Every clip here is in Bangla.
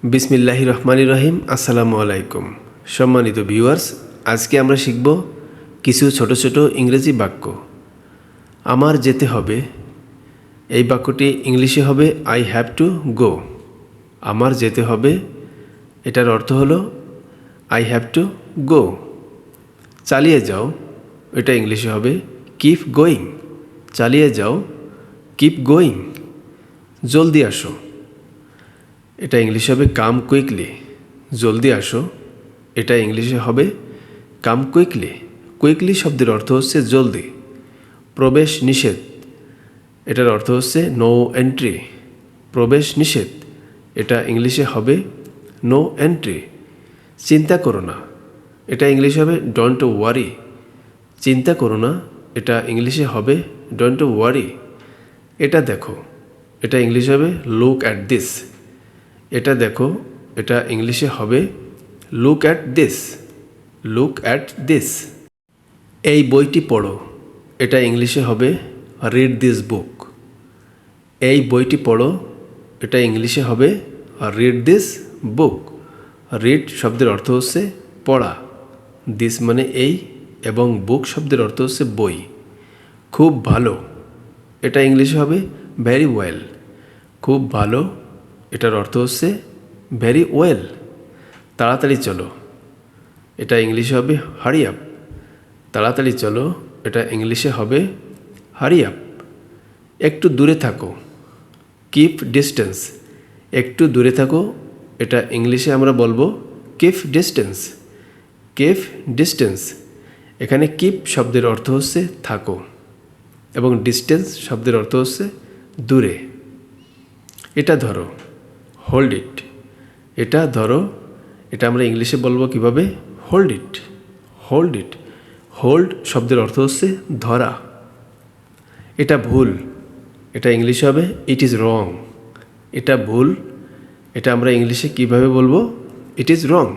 বিসমিল্লাহির রহমানির রহিম। আসসালামু আলাইকুম সম্মানিত ভিউয়ার্স, আজকে আমরা শিখব কিছু ছোট ছোট ইংরেজি বাক্য। আমার যেতে হবে, এই বাক্যটি ইংলিশে হবে আই হ্যাভ টু গো। আমার যেতে হবে, এটার অর্থ হলো আই হ্যাভ টু গো। চালিয়ে যাও, এটা ইংলিশে হবে কিপ গোয়িং। চালিয়ে যাও, কিপ গোয়িং। জলদি আসো, এটা ইংলিশে হবে কাম কুইকলি। জলদি আসো, এটা ইংলিশে হবে কাম কুইকলি। কুইকলি শব্দের অর্থ হচ্ছে জলদি। প্রবেশ নিষেধ, এটার অর্থ হচ্ছে নো এন্ট্রি। প্রবেশ নিষেধ, এটা ইংলিশে হবে নো এন্ট্রি। চিন্তা করো না, এটা ইংলিশে হবে ডোন্ট ওয়ারি। চিন্তা করো না, এটা ইংলিশে হবে ডোন্ট ওয়ারি। এটা দেখো, এটা ইংলিশে হবে লুক অ্যাট দিস। এটা দেখো, এটা ইংলিশে হবে look at this. Look at this. এই বইটি পড়ো, এটা ইংলিশে হবে রিড দিস বুক। এই বইটি পড়ো, এটা ইংলিশে হবে রিড দিস বুক। রিড শব্দের অর্থ হচ্ছে পড়া, দিস মানে এই, এবং বুক শব্দের অর্থ হচ্ছে বই। খুব ভালো, এটা ইংলিশে হবে ভেরি ওয়েল। খুব ভালো, এটার অর্থ হচ্ছে ভেরি ওয়েল। তাড়াতাড়ি চলো, এটা ইংলিশে হবে হারি আপ। তাড়াতাড়ি চলো, এটা ইংলিশে হবে হারি আপ। একটু দূরে থাকো, কিপ ডিস্টেন্স। একটু দূরে থাকো, এটা ইংলিশে আমরা বলবো কিপ ডিস্টেন্স। Keep distance. এখানে কিপ শব্দের অর্থ হচ্ছে থাকো, এবং ডিস্টেন্স শব্দের অর্থ হচ্ছে দূরে। এটা ধরো, হোল্ড ইট। এটা ধরো, এটা আমরা ইংলিশে বলবো কিভাবে, hold it. Hold it. Hold শব্দের অর্থ হচ্ছে ধরা। এটা ভুল, এটা ইংলিশে হবে ইট ইজ রং। এটা ভুল, এটা আমরা ইংলিশে কিভাবে বলবো, ইট ইজ রং।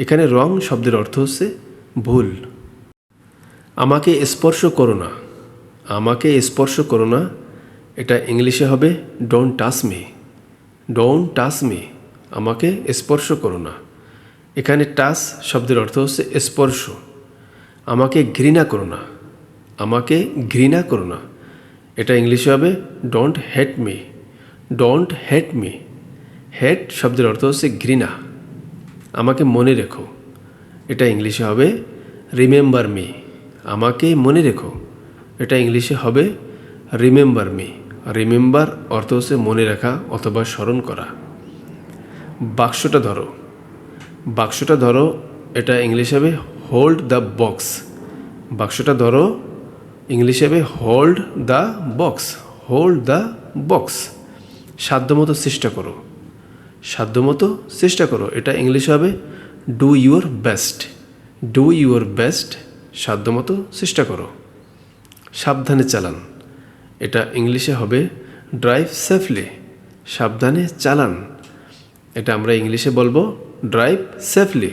এখানে রং শব্দের অর্থ হচ্ছে ভুল। আমাকে স্পর্শ করো না। আমাকে স্পর্শ করো না, এটা ইংলিশে হবে don't touch me. Don't touch me. আমাকে স্পর্শ করো না। এখানে টাচ শব্দের অর্থ হচ্ছে স্পর্শ। আমাকে ঘৃণা করো না। আমাকে ঘৃণা করো না, এটা ইংলিশে হবে don't hate me. Don't hate me. Hate শব্দের অর্থ হচ্ছে ঘৃণা। আমাকে মনে রেখো, এটা ইংলিশে হবে রিমেম্বার মি। আমাকে মনে রেখো, এটা ইংলিশে হবে রিমেম্বার মি। রিমেম্বার অর্থ হচ্ছে মনে রাখা অথবা স্মরণ করা। বাক্সটা ধরো। বাক্সটা ধরো, এটা ইংলিশ হবে হোল্ড দ্য বক্স। বাক্সটা ধরো, ইংলিশ হবে hold the box. Hold the box. সাধ্যমতো চেষ্টা করো। সাধ্যমতো চেষ্টা করো, এটা ইংলিশ হবে do your best. Do your best. সাধ্যমতো চেষ্টা করো। সাবধানে চালান, এটা ইংলিশে হবে ড্রাইভ সেফলি। সাবধানে চালান, এটা আমরা ইংলিশে বলবো ড্রাইভ সেফলি।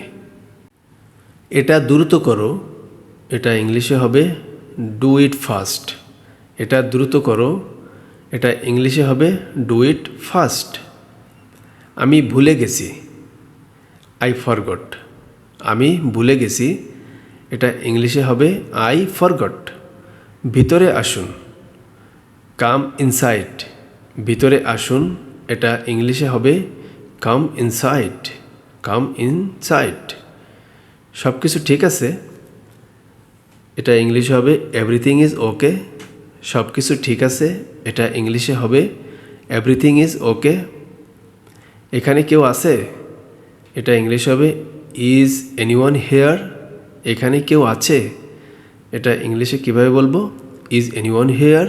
এটা দ্রুত করো, এটা ইংলিশে হবে ডু ইট ফাস্ট। এটা দ্রুত করো, এটা ইংলিশে হবে ডু ইট ফাস্ট। আমি ভুলে গেছি, আই ফরগট। আমি ভুলে গেছি, এটা ইংলিশে হবে আই ফরগট। ভিতরে আসুন, কাম ইনসাইড। ভিতরে আসুন, এটা ইংলিশে হবে কাম ইনসাইড। কাম ইনসাইড। সব কিছু ঠিক আছে, এটা ইংলিশে হবে এভরিথিং ইজ ওকে। সব কিছু ঠিক আছে, এটা ইংলিশে হবে এভরিথিং ইজ ওকে। এখানে কেউ আছে, এটা ইংলিশ হবে ইজ এনিওয়ান হেয়ার। এখানে কেউ আছে, এটা ইংলিশে কিভাবে বলবো, ইজ এনিওয়ান হেয়ার।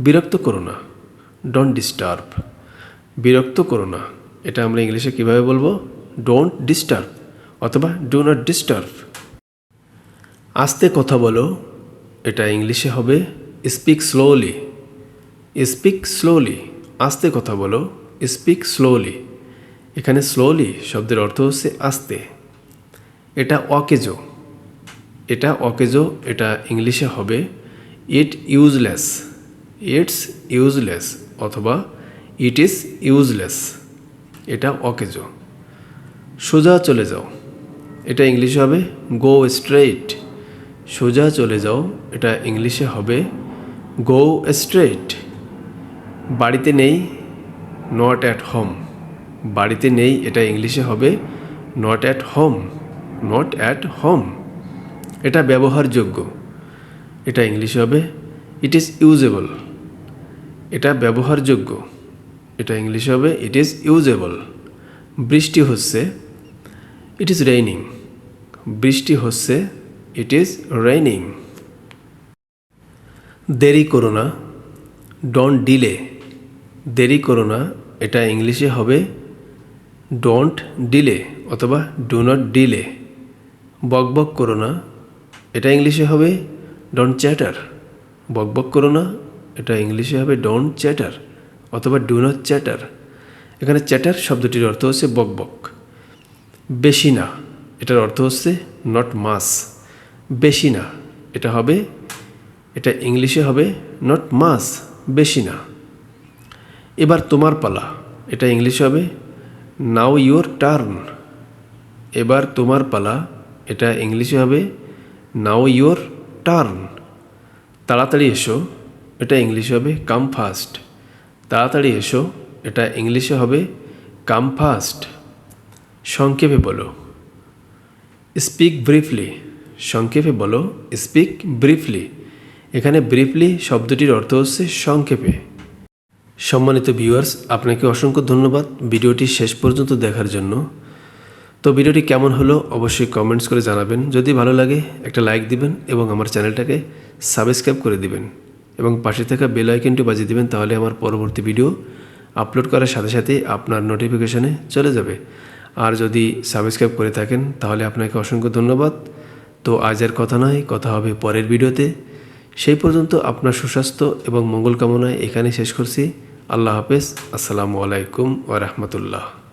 বিরক্ত করো না, ডোন্ট ডিস্টার্ব। বিরক্ত করো না, এটা আমরা ইংলিশে কিভাবে বলবো, ডোন্ট ডিস্টার্ব অথবা ডু নট ডিস্টার্ব। আস্তে কথা বলো, এটা ইংলিশে হবে স্পিক স্লোলি। Speak slowly. আস্তে কথা বলো, স্পিক স্লোলি। এখানে স্লোলি শব্দের অর্থ হচ্ছে আস্তে। এটা অকেজো। এটা অকেজো, এটা ইংলিশে হবে ইট ইউজলেস। ইটস ইউজলেস অথবা ইট ইজ ইউজলেস। এটা অকেজো। সোজা চলে যাও, এটা ইংলিশে হবে গো স্ট্রেইট। সোজা চলে যাও, এটা ইংলিশে হবে গো স্ট্রেইট। বাড়িতে নেই, নট অ্যাট হোম। বাড়িতে নেই, এটা ইংলিশে হবে not at home, not at home. এটা ব্যবহারযোগ্য, এটা ইংলিশে হবে ইট ইজ ইউজেবল। এটা ব্যবহারযোগ্য, এটা ইংলিশে হবে ইট ইজ ইউজেবল। বৃষ্টি হচ্ছে, ইট ইজ রেইনিং। বৃষ্টি হচ্ছে, ইট ইজ রেইনিং। দেরি করো না, ডোন্ট ডিলে। দেরি করো না, এটা ইংলিশে হবে ডোন্ট ডিলে অথবা ডু নট ডিলে। বকবক করো না, এটা ইংলিশে হবে ডোন্ট চ্যাটার। বকবক করো না, এটা ইংলিশে হবে ডোন্ট চ্যাটার অথবা ডু নট চ্যাটার। এখানে চ্যাটার শব্দটির অর্থ হচ্ছে বকবক। বেশি না, এটার অর্থ হচ্ছে নট মাস। বেশি না, এটা ইংলিশে হবে নট মাস, বেশি না। এবার তোমার পালা, এটা ইংলিশে হবে নাও ইউর টার্ন। এবার তোমার পালা, এটা ইংলিশে হবে নাও ইউর টার্ন। তাড়াতাড়ি এসো, এটা ইংলিশে হবে কাম ফাস্ট। তাড়াতাড়ি এসো, এটা ইংলিশে হবে কাম ফাস্ট। সংক্ষেপে বলো, স্পিক ব্রিফলি। সংক্ষেপে বলো, স্পিক ব্রিফলি। এখানে ব্রিফলি শব্দটির অর্থ হচ্ছে সংক্ষেপে। সম্মানিত ভিউয়ার্স, আপনাকে অসংখ্য ধন্যবাদ ভিডিওটি শেষ পর্যন্ত দেখার জন্য। তো ভিডিওটি কেমন হলো অবশ্যই কমেন্টস করে জানাবেন। যদি ভালো লাগে একটা লাইক দিবেন এবং আমার চ্যানেলটাকে সাবস্ক্রাইব করে দিবেন এবং পাশে থাকা বেল আইকনটি বাজিয়ে দিবেন, তাহলে আমার পরবর্তী ভিডিও আপলোড করার সাথে সাথে আপনার নোটিফিকেশনে চলে যাবে। আর যদি সাবস্ক্রাইব করে থাকেন তাহলে আপনাকে অসংখ্য ধন্যবাদ। তো আজ আর কথা নয়, কথা হবে পরের ভিডিওতে। সেই পর্যন্ত আপনার সুস্বাস্থ্য এবং মঙ্গল কামনায় এখানে শেষ করছি। আল্লাহ হাফেজ। আসসালামু আলাইকুম ওয়া রাহমাতুল্লাহ।